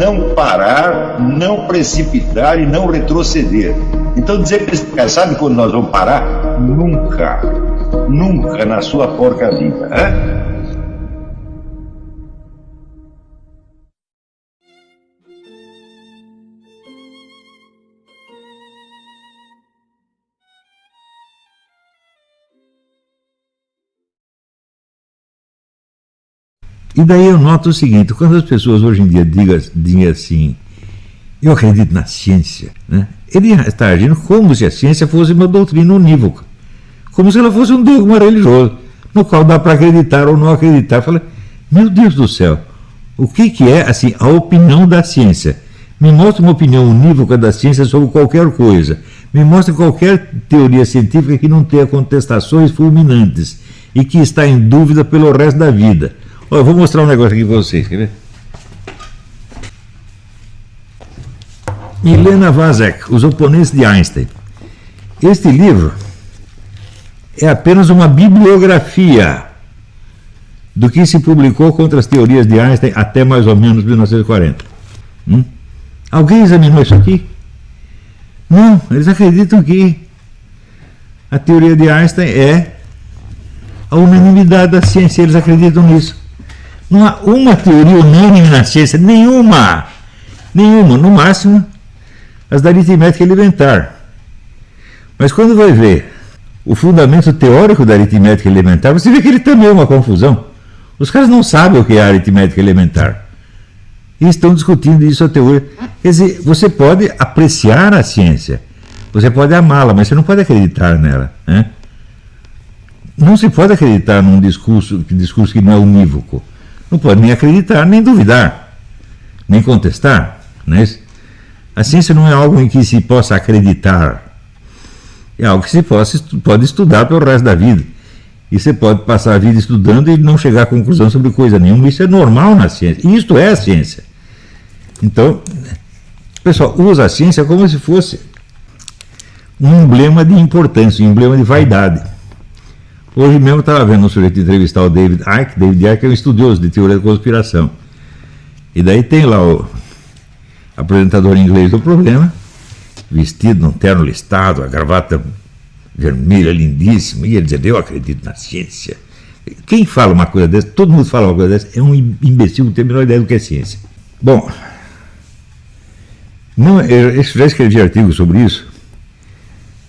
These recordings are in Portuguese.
não parar, não precipitar e não retroceder. Então dizer para esse cara, sabe quando nós vamos parar? Nunca, nunca na sua porca vida, né? E daí eu noto o seguinte, quando as pessoas hoje em dia dizem assim, eu acredito na ciência, né? Ele está agindo como se a ciência fosse uma doutrina unívoca, como se ela fosse um dogma religioso, no qual dá para acreditar ou não acreditar. Fala, meu Deus do céu, o que é assim a opinião da ciência? Me mostra uma opinião unívoca da ciência sobre qualquer coisa, me mostra qualquer teoria científica que não tenha contestações fulminantes e que está em dúvida pelo resto da vida. Olha, eu vou mostrar um negócio aqui para vocês, quer ver? Milena Vazek, Os Oponentes de Einstein. Este livro é apenas uma bibliografia do que se publicou contra as teorias de Einstein até mais ou menos 1940. Alguém examinou isso aqui? Não, eles acreditam que a teoria de Einstein é a unanimidade da ciência, eles acreditam nisso. Não há uma teoria unânime na ciência, nenhuma, no máximo as da aritmética elementar. Mas quando vai ver o fundamento teórico da aritmética elementar, você vê que ele também é uma confusão. Os caras não sabem o que é a aritmética elementar e estão discutindo isso até hoje. Quer dizer, você pode apreciar a ciência, você pode amá-la, mas você não pode acreditar nela, né? Não se pode acreditar num discurso que não é unívoco. Não pode nem acreditar, nem duvidar, nem contestar, né? A ciência não é algo em que se possa acreditar, é algo que se pode estudar pelo resto da vida. E você pode passar a vida estudando e não chegar a conclusão sobre coisa nenhuma. Isso é normal na ciência, e isto é a ciência. Então, o pessoal usa a ciência como se fosse um emblema de importância, um emblema de vaidade. Hoje mesmo eu estava vendo um sujeito entrevistar o David Icke. David Icke é um estudioso de teoria da conspiração. E daí tem lá o apresentador inglês do programa, vestido num terno listado, a gravata vermelha lindíssima, e ele dizendo, eu acredito na ciência. Quem fala uma coisa dessa, todo mundo fala uma coisa dessa, é um imbecil, não tem a menor ideia do que é ciência. Bom, eu já escrevi artigos sobre isso,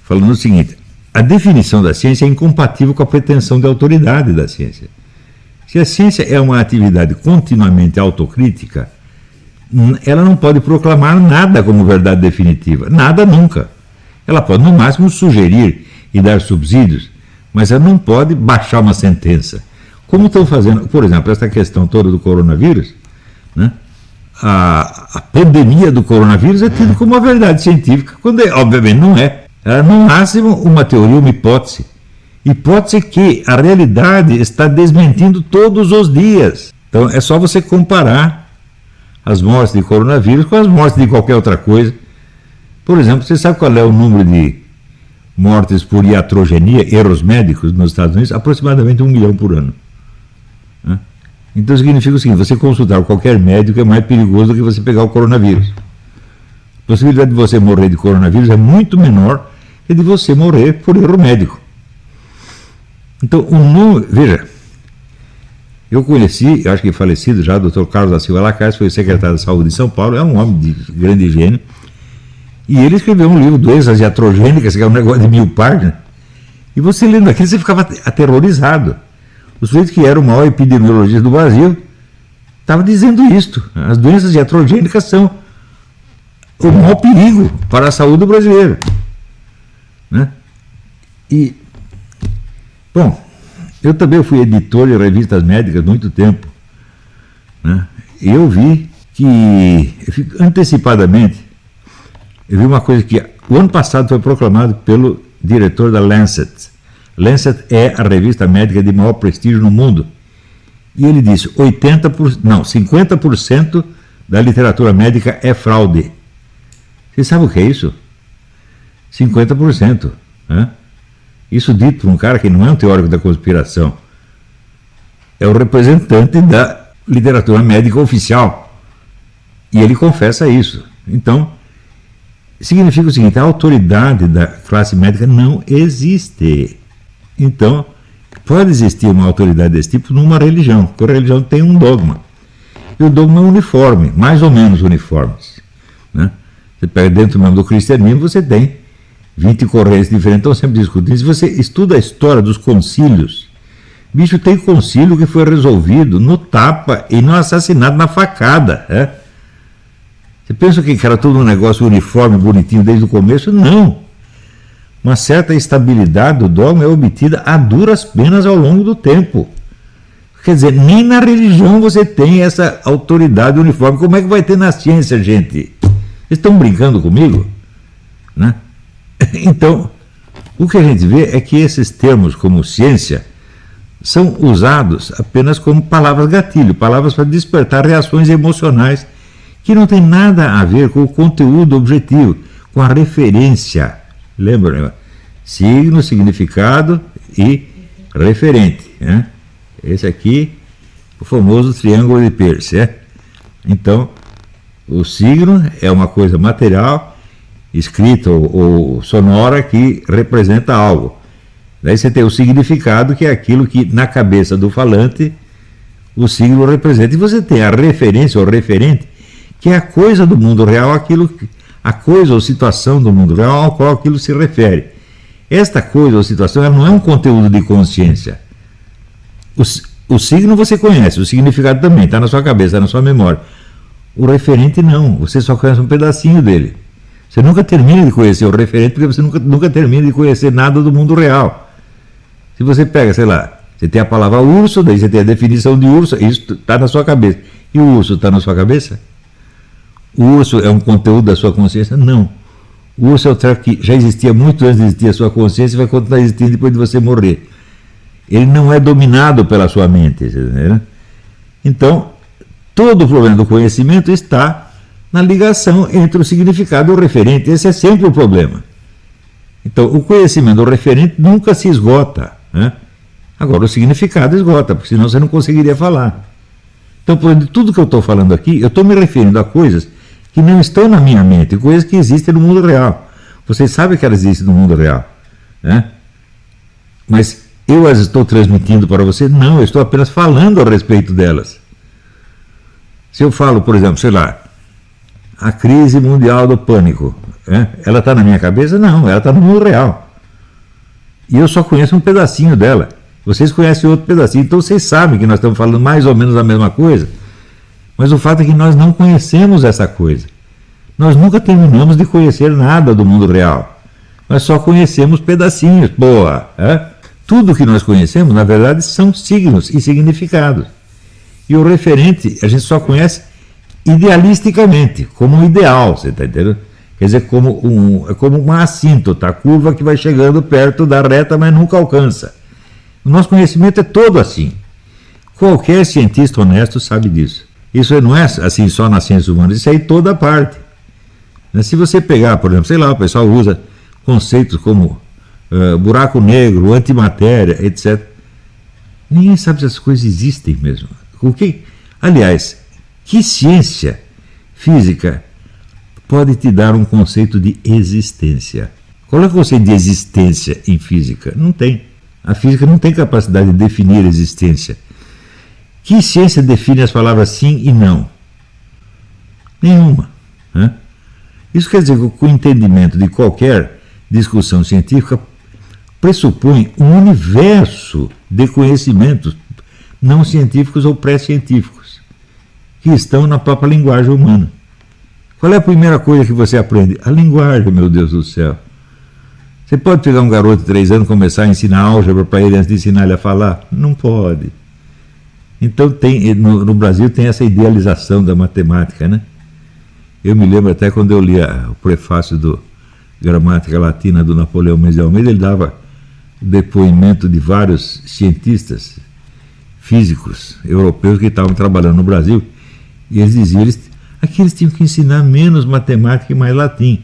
falando o seguinte, a definição da ciência é incompatível com a pretensão de autoridade da ciência. Se a ciência é uma atividade continuamente autocrítica, ela não pode proclamar nada como verdade definitiva, nada nunca. Ela pode, no máximo, sugerir e dar subsídios, mas ela não pode baixar uma sentença. Como estão fazendo, por exemplo, essa questão toda do coronavírus, né? A pandemia do coronavírus é tida como uma verdade científica, quando obviamente não é. Ela, no máximo, uma teoria, uma hipótese. Hipótese que a realidade está desmentindo todos os dias. Então é só você comparar as mortes de coronavírus com as mortes de qualquer outra coisa. Por exemplo, você sabe qual é o número de mortes por iatrogenia, erros médicos nos Estados Unidos? Aproximadamente 1 milhão por ano. Então significa o seguinte, você consultar qualquer médico é mais perigoso do que você pegar o coronavírus. A possibilidade de você morrer de coronavírus é muito menor que de você morrer por erro médico. Então, veja, eu conheci, eu acho que falecido já, o Dr. Carlos da Silva Lacaz, foi secretário de saúde de São Paulo, é um homem de grande gênio, e ele escreveu um livro, Doenças Iatrogênicas, que é um negócio de 1000 páginas, e você lendo aquilo, você ficava aterrorizado. O sujeito que era o maior epidemiologista do Brasil estava dizendo isto, as doenças iatrogênicas são o maior perigo para a saúde brasileira, né? E, bom, eu também fui editor de revistas médicas muito tempo, né? E eu vi que, antecipadamente, eu vi uma coisa que o ano passado foi proclamado pelo diretor da Lancet. Lancet é a revista médica de maior prestígio no mundo. E ele disse, 50% da literatura médica é fraude. Você sabe o que é isso? 50%. Né? Isso dito por um cara que não é um teórico da conspiração. É o representante da literatura médica oficial. E ele confessa isso. Então, significa o seguinte: a autoridade da classe médica não existe. Então, pode existir uma autoridade desse tipo numa religião, porque a religião tem um dogma. E o dogma é uniforme, mais ou menos uniformes, né? Você pega dentro mesmo do cristianismo, você tem 20 correntes diferentes, estão sempre discutindo. Se você estuda a história dos concílios, bicho, tem concílio que foi resolvido no tapa e no assassinato, na facada, né? Você pensa que era todo um negócio uniforme, bonitinho desde o começo? Não. Uma certa estabilidade do dogma é obtida a duras penas ao longo do tempo. Quer dizer, nem na religião você tem essa autoridade uniforme. Como é que vai ter na ciência, gente? Vocês estão brincando comigo? Né? Então, o que a gente vê é que esses termos como ciência são usados apenas como palavras gatilho, palavras para despertar reações emocionais que não tem nada a ver com o conteúdo objetivo, com a referência. Lembra, né? Signo, significado e referente, né? Esse aqui, o famoso triângulo de Peirce, é? Então, o signo é uma coisa material, escrita ou sonora, que representa algo. Daí você tem o significado, que é aquilo que na cabeça do falante o signo representa. E você tem a referência ou referente, que é a coisa do mundo real, a coisa ou situação do mundo real ao qual aquilo se refere. Esta coisa ou situação, ela não é um conteúdo de consciência. O signo você conhece, o significado também, está na sua cabeça, está na sua memória. O referente não, você só conhece um pedacinho dele. Você nunca termina de conhecer o referente, porque você nunca termina de conhecer nada do mundo real. Se você pega, sei lá, você tem a palavra urso, daí você tem a definição de urso, isso está na sua cabeça. E o urso está na sua cabeça? O urso é um conteúdo da sua consciência? Não. O urso é o treco que já existia muito antes de existir a sua consciência e vai continuar existindo depois de você morrer. Ele não é dominado pela sua mente. Né? Então, todo o problema do conhecimento está na ligação entre o significado e o referente. Esse é sempre o problema. Então, o conhecimento do referente nunca se esgota, né? Agora, o significado esgota, porque senão você não conseguiria falar. Então, por exemplo, tudo que eu estou falando aqui, eu estou me referindo a coisas que não estão na minha mente, coisas que existem no mundo real. Vocês sabem que elas existem no mundo real, né? Mas eu as estou transmitindo para você? Não, eu estou apenas falando a respeito delas. Se eu falo, por exemplo, sei lá, a crise mundial do pânico, ela está na minha cabeça? Não, ela está no mundo real. E eu só conheço um pedacinho dela. Vocês conhecem outro pedacinho, então vocês sabem que nós estamos falando mais ou menos a mesma coisa, mas o fato é que nós não conhecemos essa coisa. Nós nunca terminamos de conhecer nada do mundo real. Nós só conhecemos pedacinhos, boa. Tudo que nós conhecemos, na verdade, são signos e significados. E o referente a gente só conhece idealisticamente, como um ideal, você está entendendo? Quer dizer, é como uma assíntota, a curva que vai chegando perto da reta, mas nunca alcança. O nosso conhecimento é todo assim. Qualquer cientista honesto sabe disso. Isso não é assim só nas ciências humanas, isso é em toda parte. Se você pegar, por exemplo, sei lá, o pessoal usa conceitos como buraco negro, antimatéria, etc. Ninguém sabe se essas coisas existem mesmo. Aliás, que ciência física pode te dar um conceito de existência? Qual é o conceito de existência em física? Não tem. A física não tem capacidade de definir a existência. Que ciência define as palavras sim e não? Nenhuma. Né? Isso quer dizer que o entendimento de qualquer discussão científica pressupõe um universo de conhecimentos não científicos ou pré-científicos que estão na própria linguagem humana. Qual é a primeira coisa que você aprende? A linguagem, meu Deus do céu. Você pode pegar um garoto de 3 anos e começar a ensinar álgebra para ele antes de ensinar ele a falar? Não pode. Então no Brasil tem essa idealização da matemática, né? Eu me lembro até quando eu lia o prefácio do Gramática Latina do Napoleão Mendes de Almeida, ele dava depoimento de vários cientistas físicos europeus que estavam trabalhando no Brasil, e eles diziam que eles tinham que ensinar menos matemática e mais latim.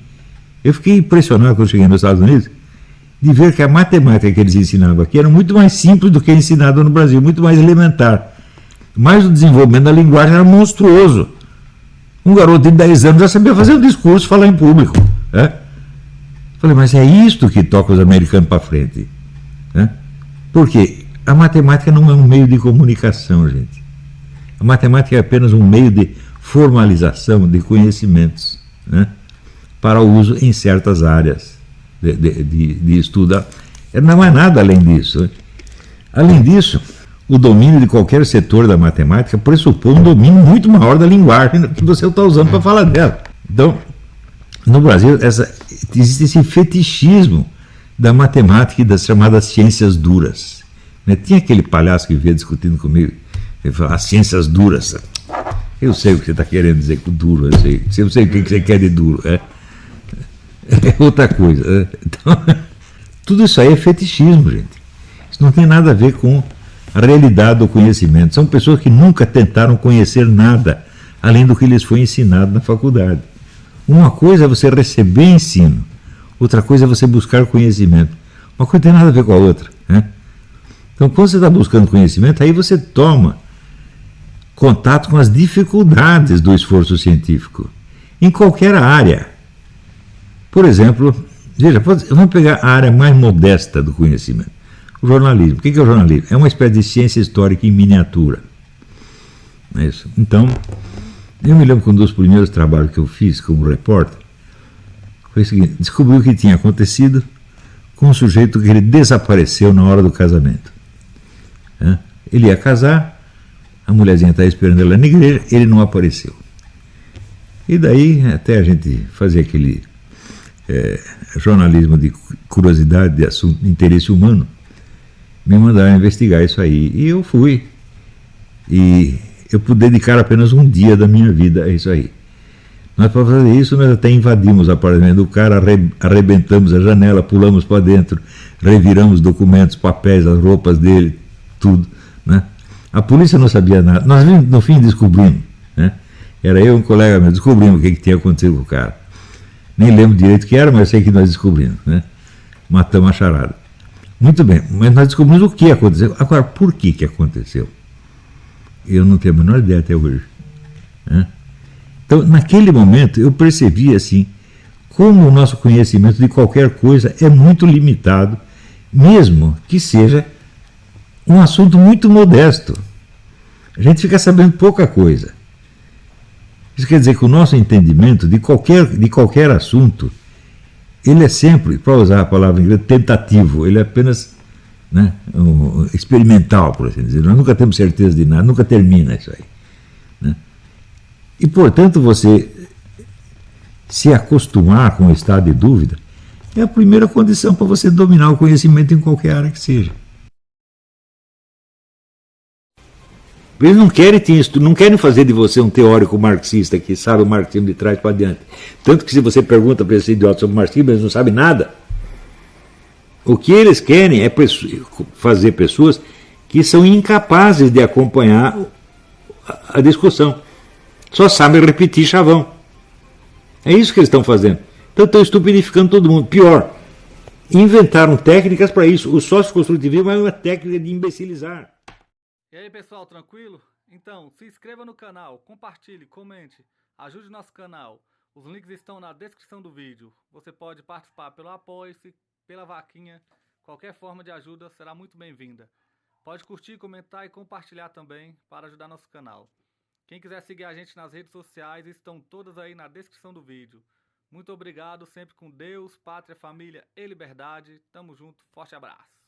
Eu fiquei impressionado quando cheguei nos Estados Unidos de ver que a matemática que eles ensinavam aqui era muito mais simples do que ensinada no Brasil, muito mais elementar. Mas o desenvolvimento da linguagem era monstruoso. Um garoto de 10 anos já sabia fazer um discurso, falar em público. Né? Falei, mas é isto que toca os americanos para frente. Né? Porque a matemática não é um meio de comunicação, gente. A matemática é apenas um meio de formalização de conhecimentos, né? Para o uso em certas áreas de estudo. Não é nada além disso. Né? Além disso, o domínio de qualquer setor da matemática pressupõe um domínio muito maior da linguagem que você está usando para falar dela. Então, no Brasil, existe esse fetichismo da matemática e das chamadas ciências duras. Né? Tinha aquele palhaço que via discutindo comigo, ele falava, as ciências duras. Eu sei o que você está querendo dizer com duro, eu sei o que você quer de duro. É outra coisa. Né? Então, tudo isso aí é fetichismo, gente. Isso não tem nada a ver com a realidade do conhecimento. São pessoas que nunca tentaram conhecer nada além do que lhes foi ensinado na faculdade. Uma coisa é você receber ensino, outra coisa é você buscar conhecimento. Uma coisa não tem nada a ver com a outra. Né? Então, quando você está buscando conhecimento, aí você toma contato com as dificuldades do esforço científico, em qualquer área. Por exemplo, veja, vamos pegar a área mais modesta do conhecimento. O jornalismo. O que é o jornalismo? É uma espécie de ciência histórica em miniatura. Não é isso? Então, eu me lembro que um dos primeiros trabalhos que eu fiz como repórter foi o seguinte: descobri o que tinha acontecido com um sujeito que ele desapareceu na hora do casamento. Ele ia casar, a mulherzinha estava esperando ele na igreja, ele não apareceu. E daí, até a gente fazer aquele jornalismo de curiosidade, de assunto, de interesse humano, me mandaram investigar isso aí. E eu fui. E eu pude dedicar apenas um dia da minha vida a isso aí. Nós, para fazer isso, nós até invadimos o apartamento do cara, arrebentamos a janela, pulamos para dentro, reviramos documentos, papéis, as roupas dele, tudo. Né? A polícia não sabia nada. Nós, no fim, descobrimos. Né? Era eu e um colega meu, descobrimos o que tinha acontecido com o cara. Nem lembro direito o que era, mas eu sei que nós descobrimos. Né? Matamos a charada. Muito bem, mas nós descobrimos o que aconteceu. Agora, por que aconteceu? Eu não tenho a menor ideia até hoje. Né? Então, naquele momento, eu percebi assim, como o nosso conhecimento de qualquer coisa é muito limitado, mesmo que seja um assunto muito modesto. A gente fica sabendo pouca coisa. Isso quer dizer que o nosso entendimento de qualquer assunto, ele é sempre, para usar a palavra em inglês, tentativo, ele é apenas experimental, por assim dizer. Nós nunca temos certeza de nada, nunca termina isso aí. Né? E, portanto, você se acostumar com o estado de dúvida é a primeira condição para você dominar o conhecimento em qualquer área que seja. Eles não querem fazer de você um teórico marxista que sabe o marxismo de trás para diante. Tanto que se você pergunta para esse idiota sobre o marxismo, eles não sabem nada. O que eles querem é fazer pessoas que são incapazes de acompanhar a discussão. Só sabem repetir chavão. É isso que eles estão fazendo. Então estão estupidificando todo mundo. Pior, inventaram técnicas para isso. O sócio-construtivismo é uma técnica de imbecilizar. E aí, pessoal, tranquilo? Então, se inscreva no canal, compartilhe, comente, ajude nosso canal. Os links estão na descrição do vídeo. Você pode participar pelo Apoie-se, pela vaquinha. Qualquer forma de ajuda será muito bem-vinda. Pode curtir, comentar e compartilhar também para ajudar nosso canal. Quem quiser seguir a gente nas redes sociais, estão todas aí na descrição do vídeo. Muito obrigado, sempre com Deus, pátria, família e liberdade. Tamo junto, forte abraço.